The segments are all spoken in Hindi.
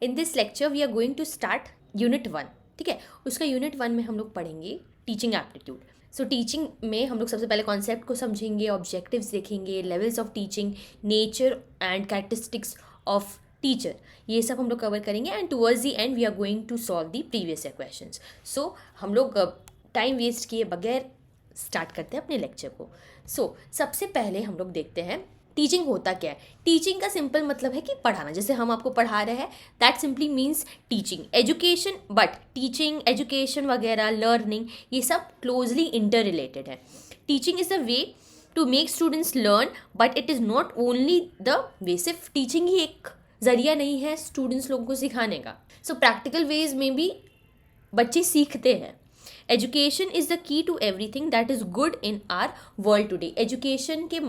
In this lecture we are going to start unit 1, ठीक है। उसका यूनिट 1 में हम लोग पढ़ेंगे टीचिंग एप्टीट्यूड। सो टीचिंग में हम लोग सबसे पहले कॉन्सेप्ट को समझेंगे, ऑब्जेक्टिव्स देखेंगे, levels of teaching, nature and characteristics of teacher, ये सब हम लोग कवर करेंगे। And towards the end we are going to solve the previous year questions. So हम लोग टाइम वेस्ट किए बगैर स्टार्ट करते हैं अपने लेक्चर को। सो सबसे पहले हम लोग देखते हैं टीचिंग होता क्या है। टीचिंग का सिंपल मतलब है कि पढ़ाना, जैसे हम आपको पढ़ा रहे हैं, that simply means teaching. Education, but teaching, education वगैरह, लर्निंग, ये सब क्लोजली इंटर रिलेटेड है। Teaching is the way to make students learn, but it is not only the way. सिर्फ टीचिंग ही एक जरिया नहीं है स्टूडेंट्स लोगों को सिखाने का। सो प्रैक्टिकल वेज में भी बच्चे सीखते हैं। Education is the key to everything that is good in our world today. Education के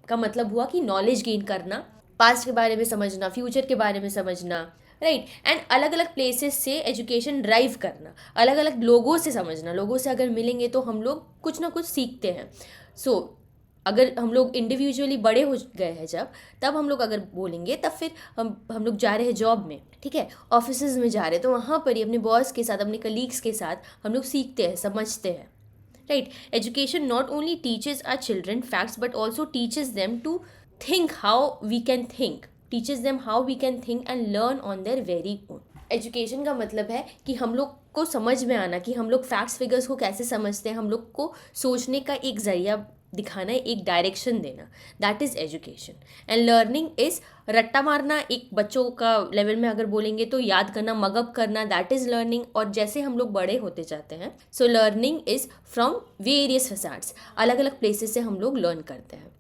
का मतलब हुआ कि नॉलेज गेन करना, पास्ट के बारे में समझना, फ्यूचर के बारे में समझना, राइट। एंड अलग अलग प्लेसेस से एजुकेशन ड्राइव करना, अलग अलग लोगों से समझना। लोगों से अगर मिलेंगे तो हम लोग कुछ ना कुछ सीखते हैं। सो अगर हम लोग इंडिविजुअली बड़े हो गए हैं जब, तब हम लोग अगर बोलेंगे, तब फिर हम लोग जा रहे हैं जॉब में, ठीक है, ऑफिसेज में जा रहे हैं, तो वहाँ पर ही अपने बॉस के साथ, अपने कलीग्स के साथ हम लोग सीखते हैं, समझते हैं, right? Education not only teaches our children facts but also teaches them to think how we can think, teaches them how we can think and learn on their very own. Education का मतलब है कि हम लोग को समझ में आना कि हम लोग फैक्ट्स फिगर्स को कैसे समझते हैं, हम लोग को सोचने का एक जरिया दिखाना, एक डायरेक्शन देना, that is education. And learning is रट्टा मारना, एक बच्चों का लेवल में अगर बोलेंगे तो याद करना, मगअप करना, दैट इज़ लर्निंग। और जैसे हम लोग बड़े होते जाते हैं, so learning is from various facets, अलग अलग प्लेसेस से हम लोग लर्न करते हैं।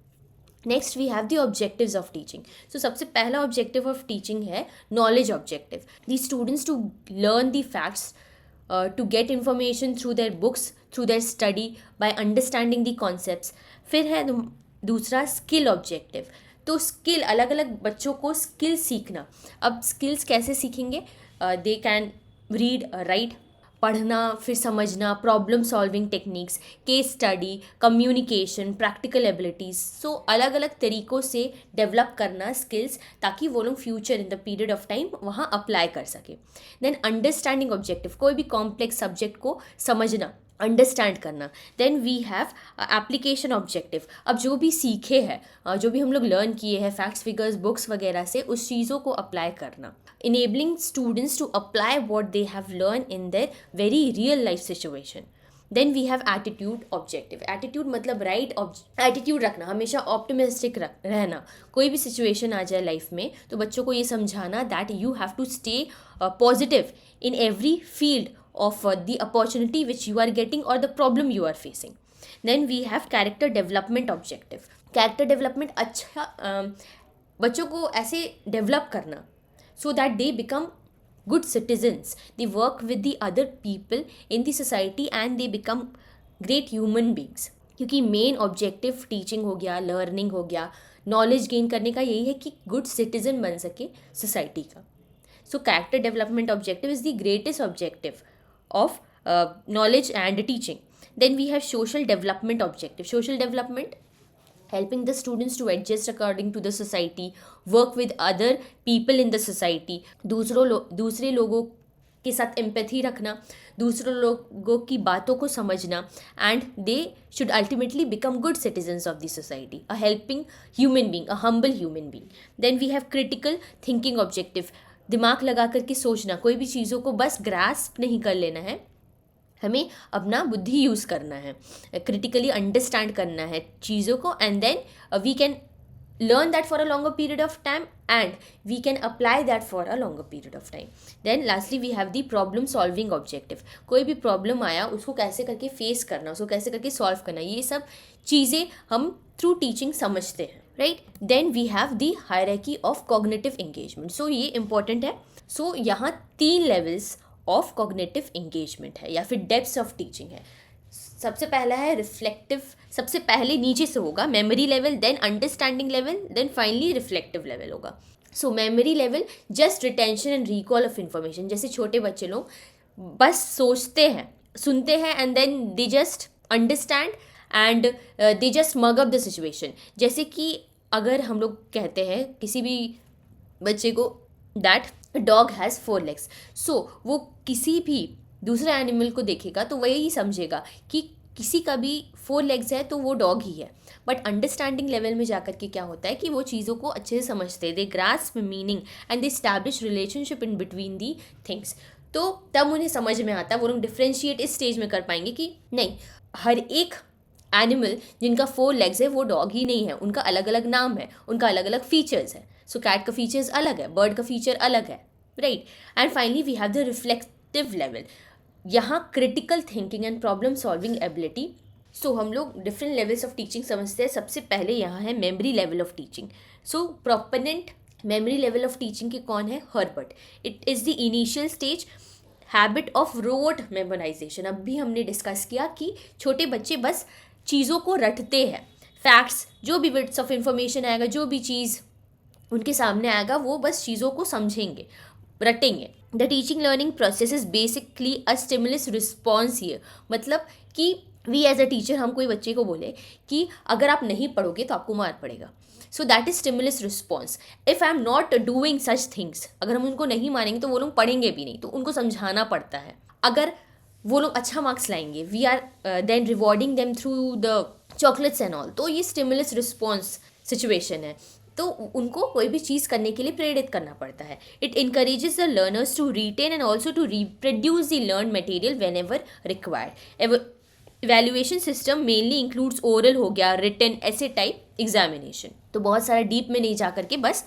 Next we have the objectives of teaching. So सबसे पहला ऑब्जेक्टिव ऑफ टीचिंग है knowledge objective. The students to learn the facts, to get information through their books, through their study, by understanding the concepts. फिर है दूसरा स्किल ऑब्जेक्टिव। तो स्किल, अलग अलग बच्चों को स्किल सीखना। अब स्किल्स कैसे सीखेंगे? दे कैन रीड, राइट, पढ़ना, फिर समझना, problem solving techniques, case study, communication, practical abilities. So अलग अलग तरीक़ों से डेवलप करना स्किल्स, ताकि वो लोग future in the period of time वहाँ अप्लाई कर सके। देन अंडरस्टैंडिंग ऑब्जेक्टिव, कोई भी कॉम्प्लेक्स सब्जेक्ट को समझना, अंडरस्टैंड करना। Then we have application objective. अब जो भी सीखे हैं, जो भी हम लोग लर्न किए हैं फैक्ट्स, फिगर्स, बुक्स वगैरह से, उस चीज़ों को अप्लाई करना। enabling students to apply what they have learned in their very real life situation. Then we have attitude objective. Attitude मतलब right attitude रखना, हमेशा optimistic रहना। कोई भी situation आ जाए लाइफ में तो बच्चों को ये समझाना that you have to stay positive in every field of the opportunity which you are getting or the problem you are facing. Then we have character development objective. Character development अच्छा बच्चों को ऐसे डेवलप करना so that they become good citizens, they work with the other people in the society and they become great human beings. क्योंकि मेन ऑब्जेक्टिव टीचिंग हो गया, लर्निंग हो गया, नॉलेज गेन करने का यही है कि गुड सिटीजन बन सके सोसाइटी का। So character development objective is the greatest objective of knowledge and teaching. Then we have social development objective. Social development helping the students to adjust according to the society, work with other people in the society, दूसरे लोगों के साथ एम्पैथी रखना, दूसरे लोगों की बातों को समझना, and they should ultimately become good citizens of the society, a helping human being, a humble human being. Then we have critical thinking objective. दिमाग लगा करके सोचना, कोई भी चीज़ों को बस ग्रास्प नहीं कर लेना है, हमें अपना बुद्धि यूज़ करना है, क्रिटिकली अंडरस्टैंड करना है चीज़ों को, and then we can learn that for a longer period of time and we can apply that for a longer period of time. Then lastly we have the problem solving objective. कोई भी प्रॉब्लम आया उसको कैसे करके फेस करना, उसको कैसे करके सॉल्व करना, ये सब चीज़ें हम थ्रू टीचिंग समझते हैं, right. Then we have the hierarchy of cognitive engagement. So ये इंपॉर्टेंट है. सो यहाँ 3 लेवल्स ऑफ कॉग्निटिव एंगेजमेंट है या फिर डेप्थ्स ऑफ टीचिंग है. सबसे पहला है रिफ्लेक्टिव, सबसे पहले नीचे से होगा memory level, then understanding level, then finally reflective level होगा. So memory level just retention and recall of information. जैसे छोटे बच्चे लोग बस सोचते हैं, सुनते हैं, and then they just understand and they just mug up the situation. जैसे कि अगर हम लोग कहते हैं किसी भी बच्चे को दैट डॉग हैज़ 4 legs. सो वो किसी भी दूसरे एनिमल को देखेगा तो वही समझेगा कि किसी का भी 4 legs है तो वो डॉग ही है. बट अंडरस्टैंडिंग लेवल में जाकर के क्या होता है कि वो चीज़ों को अच्छे से समझते हैं, they grasp meaning and they establish relationship in between the things. तो तब उन्हें समझ में आता है, वो लोग डिफ्रेंशिएट इस स्टेज में कर पाएंगे कि नहीं, हर एक एनिमल जिनका 4 legs है वो डॉग ही नहीं है, उनका अलग अलग नाम है, उनका अलग अलग फीचर्स है. सो कैट का फीचर्स अलग है, बर्ड का फीचर अलग है, right. And finally we have the reflective level. यहाँ critical thinking and problem solving ability. So हम लोग डिफरेंट लेवल्स ऑफ टीचिंग समझते हैं. सबसे पहले यहाँ है memory level of teaching. So proponent memory level of teaching के कौन है? Herbart. It is the initial stage habit of rote memorization. अब भी हमने डिस्कस किया कि छोटे बच्चे बस चीज़ों को रटते हैं. फैक्ट्स, जो भी बिट्स ऑफ इंफॉर्मेशन आएगा, जो भी चीज़ उनके सामने आएगा, वो बस चीज़ों को समझेंगे, रटेंगे. The teaching learning process is basically a stimulus response. ये मतलब कि वी एज अ टीचर हम कोई बच्चे को बोले कि अगर आप नहीं पढ़ोगे तो आपको मार पड़ेगा. So that is stimulus response. If I am not doing such things, अगर हम उनको नहीं मानेंगे तो वो लोग पढ़ेंगे भी नहीं, तो उनको समझाना पड़ता है. अगर वो लोग अच्छा मार्क्स लाएंगे, we are then rewarding them through the chocolates and all. तो ये स्टिमुलस रिस्पॉन्स सिचुएशन है, तो उनको कोई भी चीज़ करने के लिए प्रेरित करना पड़ता है. It encourages the learners to retain and also to reproduce the learn material whenever required. Evaluation system mainly includes oral हो गया, रिटन, ऐसे टाइप एग्जामिनेशन. तो बहुत सारा डीप में नहीं जा करके बस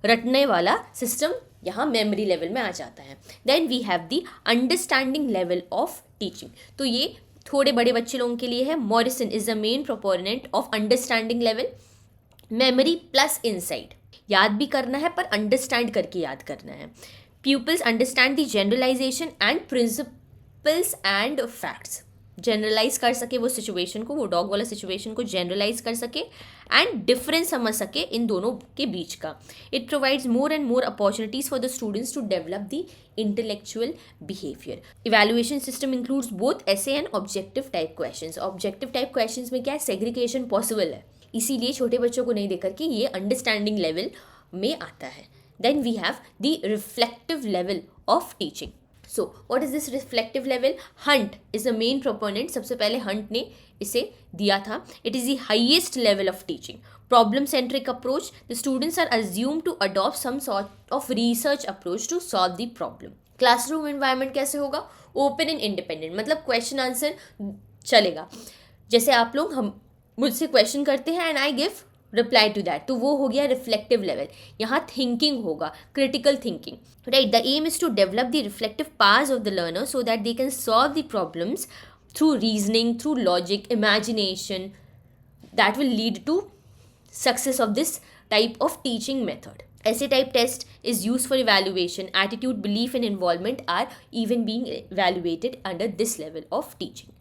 रटने वाला सिस्टम यहाँ मेमोरी लेवल में आ जाता है. Then we have the understanding level of teaching. तो ये थोड़े बड़े बच्चे लोगों के लिए है. Morrison is the main proponent of understanding level. Memory plus insight. याद भी करना है पर अंडरस्टैंड करके याद करना है. Pupils understand the generalization and principles and facts. Generalize कर सके वो सिचुएशन को, वो डॉग वाला सिचुएशन को जनरलाइज कर सके एंड डिफरेंस समझ सके इन दोनों के बीच का. It provides more and more opportunities for the students to develop the intellectual behaviour. Evaluation system includes both essay and objective type questions. Objective type questions में क्या है? सेग्रीगेशन पॉसिबल है, इसीलिए छोटे बच्चों को नहीं देकर के ये अंडरस्टैंडिंग लेवल में आता है. Then we have the reflective level of teaching. So what is this reflective level? Hunt is the main proponent. सबसे पहले हंट ने इसे दिया था. It is the highest level of teaching. Problem centric approach. The students are assume to adopt some sort of research approach to solve the problem. Classroom environment कैसे होगा? Open and independent. मतलब क्वेश्चन आंसर चलेगा. जैसे आप लोग हम मुझसे क्वेश्चन करते हैं and I give reply to that, तो वो हो गया रिफ्लेक्टिव लेवल. यहाँ थिंकिंग होगा, critical thinking, right. The aim is to develop the reflective powers of the learner so that they can solve the problems through reasoning, through logic, imagination. That will lead to success of this type of teaching method. Essay type test is use for evaluation. Attitude, belief and involvement are even being evaluated under this level of teaching,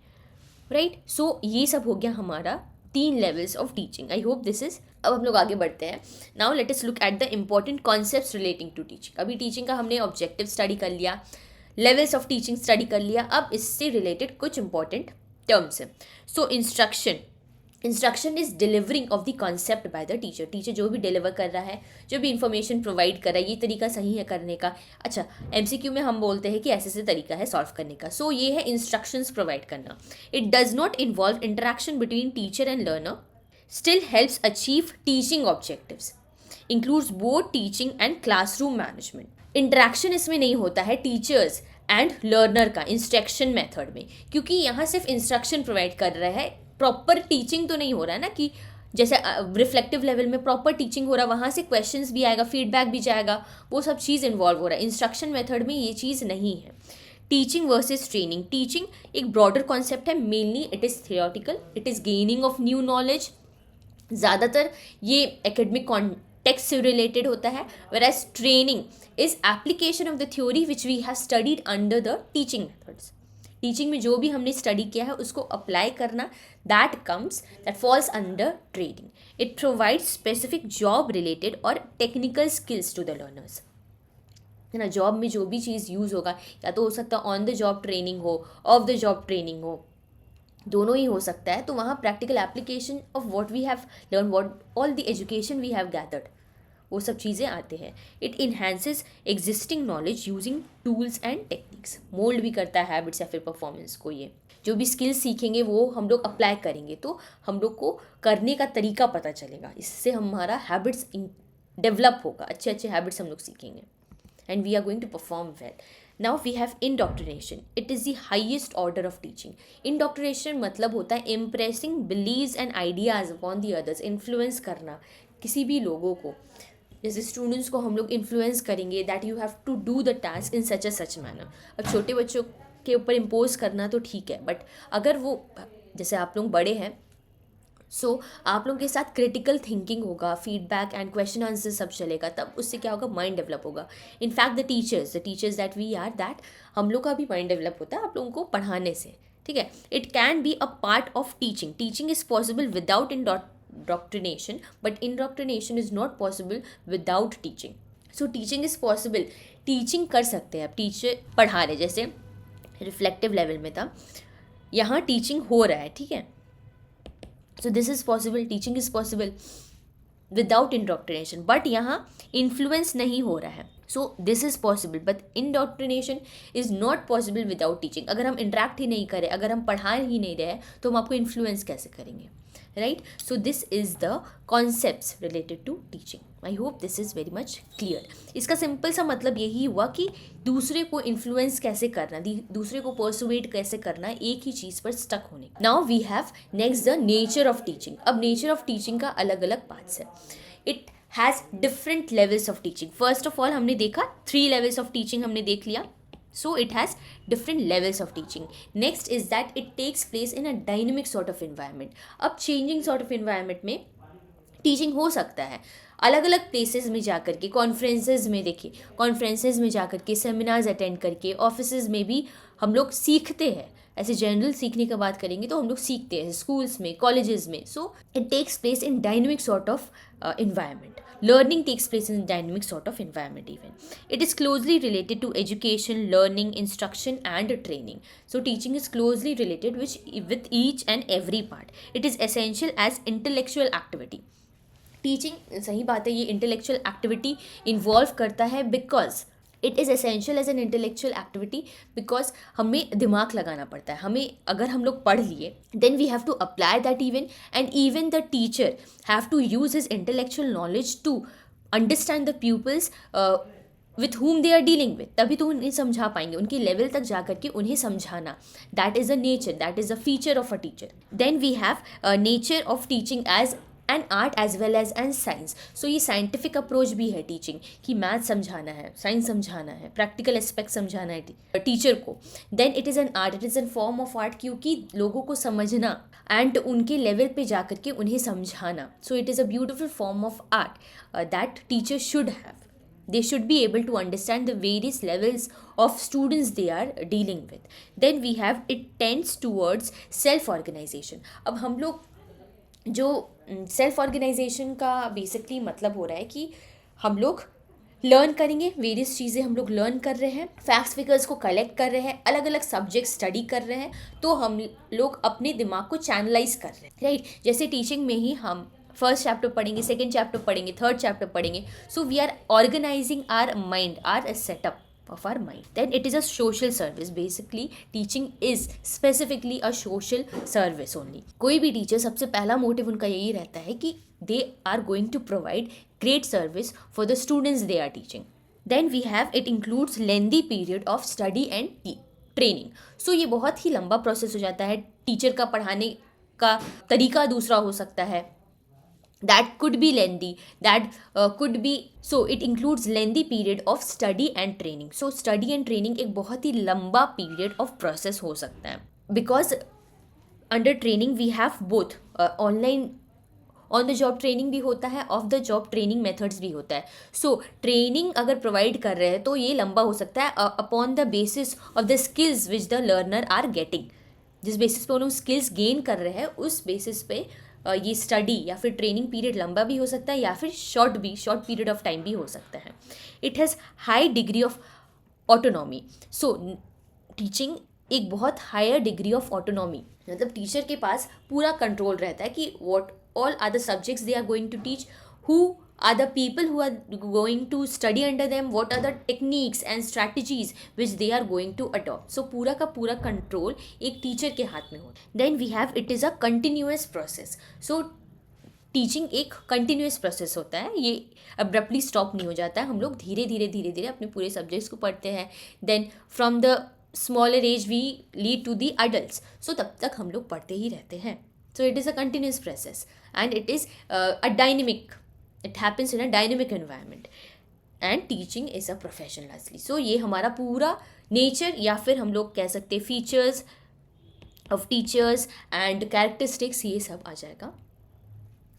right. So ये सब हो गया हमारा 3 levels of teaching. I hope this is. अब हम लोग आगे बढ़ते हैं. Now let us look at the important concepts relating to teaching. अभी टीचिंग का हमने ऑब्जेक्टिव स्टडी कर लिया, लेवल्स ऑफ टीचिंग स्टडी कर लिया. अब इससे रिलेटेड कुछ इंपॉर्टेंट टर्म्स हैं. So instruction is delivering of the concept by the teacher. Teacher जो भी डिलीवर कर रहा है, जो भी इंफॉर्मेशन प्रोवाइड कर रहा है, ये तरीका सही है करने का. अच्छा, MCQ में हम बोलते हैं कि ऐसे ऐसे तरीका है सॉल्व करने का. सो ये है इंस्ट्रक्शंस प्रोवाइड करना. It does not involve interaction between teacher and learner, still helps achieve teaching objectives, includes both teaching and classroom management. Interaction इसमें नहीं होता है टीचर्स एंड लर्नर का इंस्ट्रक्शन मेथड में, क्योंकि यहाँ सिर्फ इंस्ट्रक्शन प्रोवाइड कर रहा है, प्रॉपर टीचिंग तो नहीं हो रहा है ना. कि जैसे रिफ्लेक्टिव लेवल में प्रॉपर टीचिंग हो रहा है, वहाँ से क्वेश्चंस भी आएगा, फीडबैक भी जाएगा, वो सब चीज़ इन्वॉल्व हो रहा है. इंस्ट्रक्शन मेथड में ये चीज़ नहीं है. Teaching versus training. टीचिंग एक ब्रॉडर कॉन्सेप्ट है. Mainly it is theoretical, it is gaining of new knowledge. ज़्यादातर ये एकेडमिक कॉन्टेक्स्ट से रिलेटेड होता है. whereas training is application of the theory which we have studied under the teaching methods. Teaching में जो भी हमने स्टडी किया है उसको अप्लाई करना, that falls under training. It provides specific job related और technical skills to the learners, है ना. जॉब में जो भी चीज़ यूज़ होगा, या तो हो सकता है ऑन द जॉब ट्रेनिंग हो, ऑफ द जॉब ट्रेनिंग हो, दोनों ही हो सकता है. तो वहाँ practical application of what we have learn, what all the education we have gathered, वो सब चीज़ें आते हैं। It enhances existing knowledge using tools and techniques, mould भी करता है हैबिट्स या फिर परफॉर्मेंस को। ये जो भी स्किल्स सीखेंगे वो हम लोग अप्लाई करेंगे तो हम लोग को करने का तरीका पता चलेगा, इससे हमारा हैबिट्स डेवलप होगा, अच्छे अच्छे हैबिट्स हम लोग सीखेंगे and we are going to perform well. Now we have indoctrination. It is the highest order of teaching. Indoctrination मतलब होता है impressing beliefs and ideas upon the others, influence करना किसी भी लोगों को। जैसे स्टूडेंट्स को हम लोग इन्फ्लुएंस करेंगे that you have to do the task in such manner. अब छोटे बच्चों के ऊपर इम्पोज करना तो ठीक है, बट अगर वो, जैसे आप लोग बड़े हैं, आप लोगों के साथ क्रिटिकल थिंकिंग होगा, फीडबैक एंड क्वेश्चन आंसर सब चलेगा, तब उससे क्या होगा, माइंड डेवलप होगा। In fact the teachers that we are, that हम लोग का भी माइंड डेवलप होता है आप लोगों को पढ़ाने से, ठीक है। It can be a part of teaching. Teaching is possible without indoctrination, but indoctrination is not possible without teaching. So teaching is possible. Teaching कर सकते हैं, अब टीचर पढ़ा रहे, जैसे रिफ्लेक्टिव लेवल में था, यहाँ टीचिंग हो रहा है, ठीक है। सो this is possible, teaching is possible without indoctrination, but यहाँ इन्फ्लुएंस नहीं हो रहा है। सो this is possible, but indoctrination is not possible without teaching. अगर हम इंटरेक्ट ही नहीं करें, अगर हम पढ़ा ही नहीं रहे, तो हम आपको इन्फ्लुएंस कैसे करेंगे, right. So this is the concepts related to teaching. I hope this is very much clear. इसका सिंपल सा मतलब यही हुआ कि दूसरे को इन्फ्लुएंस कैसे करना, दूसरे को परसुएट कैसे करना, एक ही चीज़ पर स्टक होने। Now we have next the nature of teaching. अब नेचर ऑफ टीचिंग का अलग अलग पार्ट्स है। It has different levels of teaching. First of all हमने देखा 3 लेवल्स ऑफ टीचिंग हमने देख लिया। So it has different levels of teaching. Next is that it takes place in a dynamic sort of environment. अब changing sort of environment में टीचिंग हो सकता है अलग अलग प्लेसेस में जाकर के, कॉन्फ्रेंसेस में, देखिए कॉन्फ्रेंसेस में जाकर के, सेमिनार्स अटेंड करके, ऑफिसेज में भी हम लोग सीखते हैं। ऐसे जनरल सीखने की बात करेंगे तो हम लोग सीखते हैं स्कूल्स में, कॉलेजेस में। So it takes place in dynamic sort of environment. Learning takes place in a dynamic sort of environment even. It is closely related to education, learning, instruction and training. So teaching is closely related with each and every part. It is essential as intellectual activity. Teaching, सही बात है, ये इंटेलेक्चुअल एक्टिविटी इन्वॉल्व करता है because it is essential as an intellectual activity, because हमें दिमाग लगाना पड़ता है। हमें, अगर हम लोग पढ़ लिए, then we have to apply that even, and even the teacher have to use his intellectual knowledge to understand the peoples with whom they are dealing with. तभी तो उन्हें समझा पाएंगे, उनके लेवल तक जा करके उन्हें समझाना। That is a nature, that is a feature of a teacher. Then we have nature of teaching as an art as well as a science. So ये साइंटिफिक अप्रोच भी है टीचिंग, कि मैथ समझाना है, साइंस समझाना है, प्रैक्टिकल एस्पेक्ट समझाना है टीचर को। Then it is an art, it is an form of art, क्योंकि लोगों को समझना एंड उनके लेवल पे जा करके उन्हें समझाना। सो it is a beautiful form of art that teacher should have. They should be able to understand the various levels of students they are dealing with. Then we have, it tends towards self-organization. अब हम लोग जो सेल्फ ऑर्गेनाइजेशन का बेसिकली मतलब हो रहा है कि हम लोग लर्न करेंगे, वेरियस चीज़ें हम लोग लर्न कर रहे हैं, फैक्ट्स फिगर्स को कलेक्ट कर रहे हैं, अलग अलग सब्जेक्ट स्टडी कर रहे हैं, तो हम लोग अपने दिमाग को चैनलाइज कर रहे हैं, राइट। जैसे टीचिंग में ही हम फर्स्ट चैप्टर पढ़ेंगे, सेकेंड चैप्टर पढ़ेंगे, थर्ड चैप्टर पढ़ेंगे। So we are organising our mind, our setup of our mind. Then it is a social service. Basically teaching is specifically a social service only. कोई भी टीचर, सबसे पहला मोटिव उनका यही रहता है कि they are going to provide great service for the students they are teaching. Then we have, it includes lengthy period of study and training. So ये बहुत ही लंबा प्रोसेस हो जाता है। टीचर का पढ़ाने का तरीका दूसरा हो सकता है, that could be lengthy, that could be, so it includes lengthy period of study and training. So study and training एक बहुत ही लंबा period of process हो सकता है, because under training we have both online on the job training भी होता है, of the job training methods भी होता है। सो ट्रेनिंग अगर प्रोवाइड कर रहे हैं तो ये लंबा हो सकता है upon the basis of the skills which the learner are getting. जिस बेसिस पे उन्होंने स्किल्स गेन कर रहे हैं, उस बेसिस पे ये स्टडी या फिर ट्रेनिंग पीरियड लंबा भी हो सकता है या फिर शॉर्ट पीरियड ऑफ टाइम भी हो सकता है। It has high degree of autonomy. So teaching एक बहुत हायर डिग्री ऑफ ऑटोनॉमी, मतलब टीचर के पास पूरा कंट्रोल रहता है कि what all are the subjects they are going to teach, who are the people who are going to study under them, what are the techniques and strategies which they are going to adopt. So पूरा का पूरा कंट्रोल एक टीचर के हाथ में हो. Then we have it is a continuous process. So teaching एक कंटिन्यूस प्रोसेस होता है, ये अब्रप्टली स्टॉप नहीं हो जाता है. हम लोग धीरे धीरे अपने पूरे सब्जेक्ट्स को पढ़ते हैं. Then from the smaller age we lead to the adult. So तब तक हम लोग पढ़ते ही रहते हैं. So it is a continuous process and it is a dynamic, it happens in a dynamic environment and teaching is a profession lastly. So ये हमारा पूरा नेचर या फिर हम लोग कह सकते हैं features of teachers and characteristics, ये सब आ जाएगा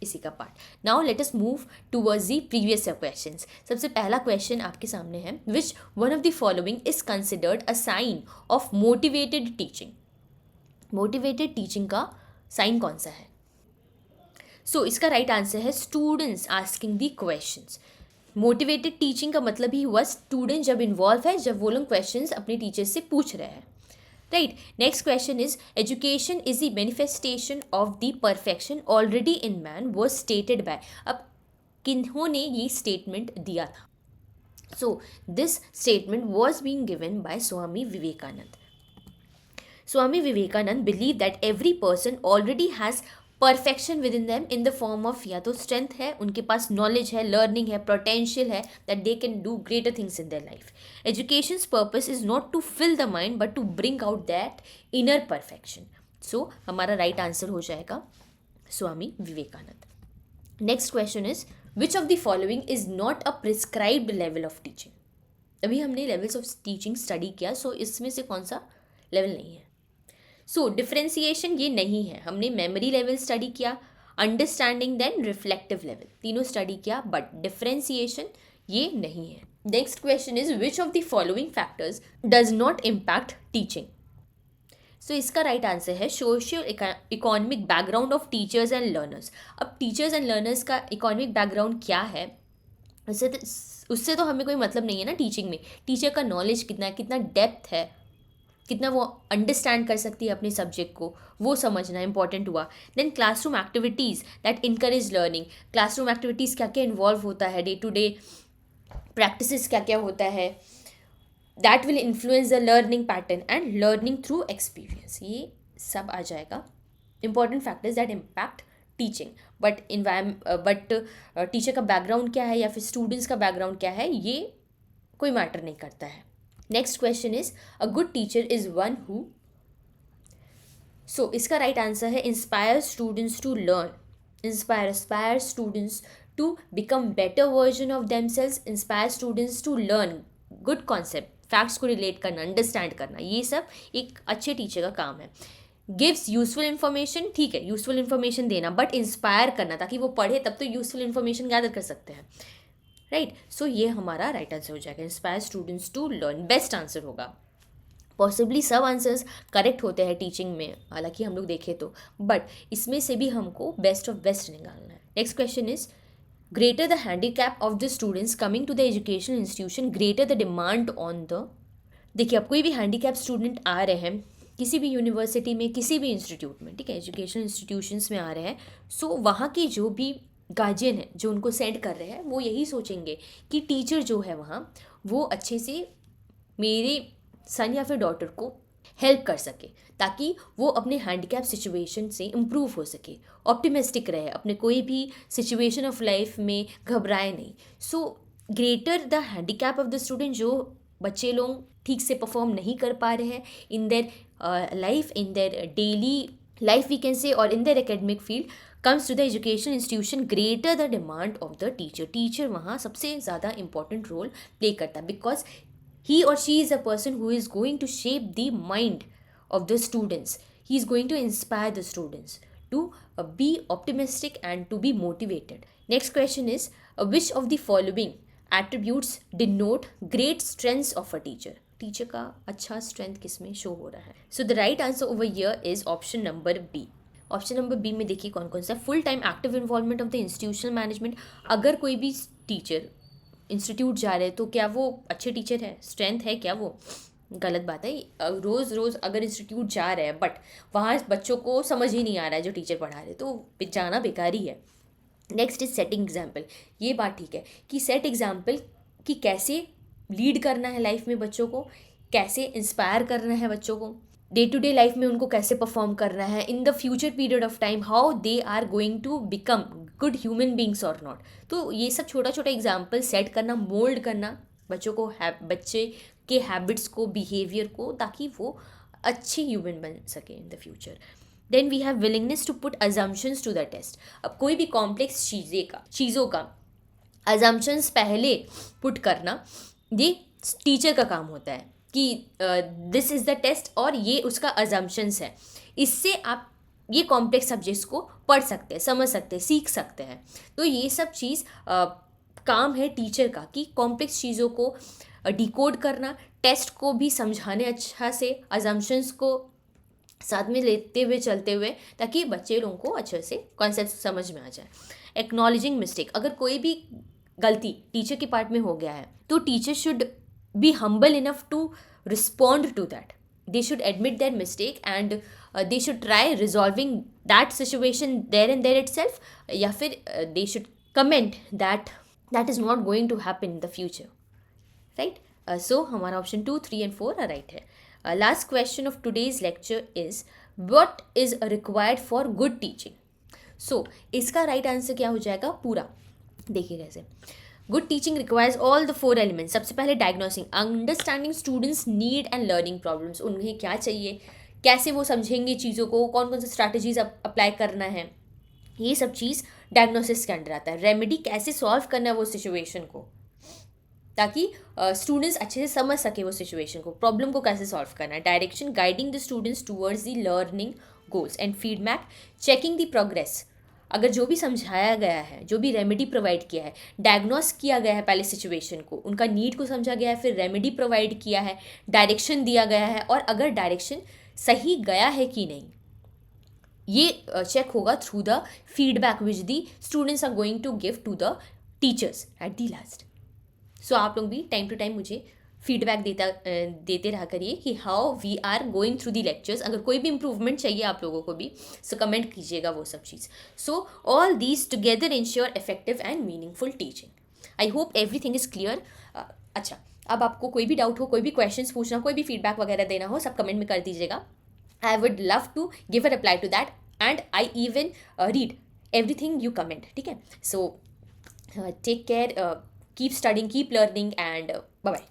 इसी का part. Now let us move towards the previous questions. सबसे पहला क्वेश्चन आपके सामने है, which one of the following is considered a sign of motivated teaching. Motivated teaching का साइन कौन सा है? सो इसका राइट आंसर है students asking the questions. Motivated teaching का मतलब ही हुआ स्टूडेंट जब इन्वॉल्व है, जब वो लोग क्वेश्चंस अपने टीचर से पूछ रहे हैं. Right. Next question is education is the manifestation of the perfection already in man was stated by. अब किन्होंने ये स्टेटमेंट दिया था? So this statement was being given by Swami Vivekananda. Swami Vivekananda believe that every person already has perfection within them in the form of, या तो स्ट्रेंथ है, उनके पास नॉलेज है, लर्निंग है, पोटेंशियल है, that they can do greater things in their life. Education's purpose is not to fill the mind but to bring out that inner perfection. So हमारा राइट आंसर हो जाएगा Swami Vivekananda. Next question is which of the following is not a prescribed level of teaching. अभी हमने लेवल्स ऑफ टीचिंग स्टडी किया, सो इसमें से कौन सा लेवल नहीं है? सो डिफ्रेंसिएशन ये नहीं है. हमने मेमोरी लेवल स्टडी किया, अंडरस्टैंडिंग देन रिफ्लेक्टिव लेवल, तीनों स्टडी किया, बट डिफ्रेंसिएशन ये नहीं है. Next question is which of the following factors does not impact teaching. So इसका राइट आंसर है socio economic background of teachers and learners. अब टीचर्स एंड लर्नर्स का इकोनॉमिक बैकग्राउंड क्या है, उससे तो हमें कोई मतलब नहीं है ना. टीचिंग में टीचर का नॉलेज कितना है, कितना डेप्थ है, कितना वो अंडरस्टैंड कर सकती है अपने सब्जेक्ट को, वो समझना इंपॉर्टेंट हुआ. Then classroom activities that encourage learning. Classroom activities क्या क्या इन्वॉल्व होता है, डे टू डे प्रैक्टिसेस क्या क्या होता है, that will influence the learning pattern and learning through experience. ये सब आ जाएगा important factors that impact teaching. But teacher का बैकग्राउंड क्या है या फिर स्टूडेंट्स का बैकग्राउंड क्या है, ये कोई मैटर नहीं करता है. Next question is a good teacher is one who. So इसका राइट आंसर है inspire students to learn. Inspire students to become better version of themselves. Inspire students to learn good concept, facts को रिलेट करना, अंडरस्टैंड करना, ये सब एक अच्छे टीचर का काम है. गिव्स यूजफुल इन्फॉर्मेशन, ठीक है, यूजफुल इन्फॉर्मेशन देना, बट इंस्पायर करना ताकि वो पढ़े, तब तो यूजफुल इन्फॉर्मेशन गैदर कर सकते हैं. राइट. सो ये हमारा राइट आंसर हो जाएगा, inspire students to learn. Best answer होगा. पॉसिबली सब आंसर्स करेक्ट होते हैं टीचिंग में, हालांकि हम लोग देखें तो, बट इसमें से भी हमको बेस्ट ऑफ बेस्ट निकालना है. Next question is greater the handicap of the students coming to the education institution, greater the demand on the. देखिए, अब कोई भी हैंडीकैप स्टूडेंट आ रहे हैं किसी भी यूनिवर्सिटी में, किसी भी इंस्टीट्यूट में, ठीक है, एजुकेशन इंस्टीट्यूशंस में आ रहे हैं, सो वहाँ की जो भी गार्जियन है जो उनको सेंड कर रहे हैं, वो यही सोचेंगे कि टीचर जो है वहाँ वो अच्छे से मेरे सन या फिर डॉटर को हेल्प कर सके, ताकि वो अपने हैंडीकैप सिचुएशन से इम्प्रूव हो सके, ऑप्टिमिस्टिक रहे, अपने कोई भी सिचुएशन ऑफ लाइफ में घबराए नहीं. So greater the handicap of the student, जो बच्चे लोग ठीक से परफॉर्म नहीं कर पा रहे हैं in their life, in their daily life we can say, और in their academic field, comes to the education institution, greater the demand of the teacher. Teacher वहाँ सबसे ज़्यादा important role play करता है, because he or she is a person who is going to shape the mind of the students. He is going to inspire the students to be optimistic and to be motivated. Next question is which of the following attributes denote great strengths of a teacher. Teacher का अच्छा स्ट्रेंथ किस में शो हो रहा है? So the right answer over here is option number B. Option number B में देखिए कौन कौन सा. Full time active involvement of the institutional management. अगर कोई भी टीचर इंस्टीट्यूट जा रहे हैं तो क्या वो अच्छे टीचर है, स्ट्रेंथ है क्या? वो गलत बात है. रोज़ रोज़ अगर इंस्टीट्यूट जा रहे हैं बट वहाँ बच्चों को समझ ही नहीं आ रहा है जो टीचर पढ़ा रहे, तो जाना बेकार ही है. Next is setting example. ये बात ठीक है कि सेट एग्जाम्पल कि कैसे लीड करना है लाइफ में बच्चों को, कैसे इंस्पायर करना है बच्चों को, डे टू डे लाइफ में उनको कैसे परफॉर्म करना है, in the future period of time how they are going to become good human beings और नॉट। तो ये सब छोटा छोटा एग्जाम्पल सेट करना, मोल्ड करना बच्चों को, बच्चे के हैबिट्स को, बिहेवियर को, ताकि वो अच्छी ह्यूमन बन सके in the future. Then we have willingness to put assumptions to the test. अब कोई भी कॉम्प्लेक्स चीज़ों का अजम्पशंस पहले पुट करना, ये टीचर का काम होता है कि दिस इज़ द टेस्ट और ये उसका अजम्पशंस है। इससे आप ये कॉम्प्लेक्स सब्जेक्ट्स को पढ़ सकते हैं, समझ सकते हैं, सीख सकते हैं। तो ये सब चीज़ काम है टीचर का कि कॉम्प्लेक्स चीज़ों को डिकोड करना, टेस्ट को भी समझाने अच्छा से, अजम्पशंस को साथ में लेते हुए चलते हुए, ताकि बच्चे लोगों को अच्छे से कॉन्सेप्ट समझ में आ जाए। एक्नॉलेजिंग मिस्टेक, अगर कोई भी गलती टीचर के पार्ट में हो गया है तो teacher should be humble enough to respond to that. They should admit that mistake and they should try resolving that situation there and there itself, या फिर they should comment that is not going to happen in the future, right. So हमारा ऑप्शन 2, 3 एंड 4 राइट है। Last question of today's lecture is what is required for good teaching. So इसका राइट आंसर क्या हो जाएगा पूरा, देखिए कैसे। Good teaching requires all the 4 elements. सबसे पहले diagnosing, understanding students need and learning problems, उन्हें क्या चाहिए, कैसे वो समझेंगे चीज़ों को, कौन कौन सी स्ट्रैटेजीज अप्लाई करना है, ये सब चीज़ डायग्नोसिस के अंडर आता है। रेमेडी, कैसे सॉल्व करना है वो सिचुएशन को, ताकि स्टूडेंट्स अच्छे से समझ सके वो सिचुएशन को, प्रॉब्लम को कैसे सॉल्व करना है। Direction, guiding the students towards the learning goals. And feedback, checking the progress, अगर जो भी समझाया गया है, जो भी रेमेडी प्रोवाइड किया है, डायग्नोस किया गया है पहले सिचुएशन को, उनका नीड को समझा गया है, फिर रेमेडी प्रोवाइड किया है, डायरेक्शन दिया गया है, और अगर डायरेक्शन सही गया है कि नहीं, ये चेक होगा through the feedback which the students are going to give to the teachers at the last. So आप लोग भी टाइम टू टाइम मुझे फीडबैक देते रहा करिए कि how we are going through the lectures. अगर कोई भी इंप्रूवमेंट चाहिए आप लोगों को भी, सो कमेंट कीजिएगा वो सब चीज़। So all these together ensure effective and meaningful teaching. I hope everything is clear. अच्छा, अब आपको कोई भी डाउट हो, कोई भी क्वेश्चंस पूछना, कोई भी फीडबैक वगैरह देना हो, सब कमेंट में कर दीजिएगा। I would love to give a reply to that and I even read everything you comment, ठीक है। So take care, keep studying, keep learning, and bye bye.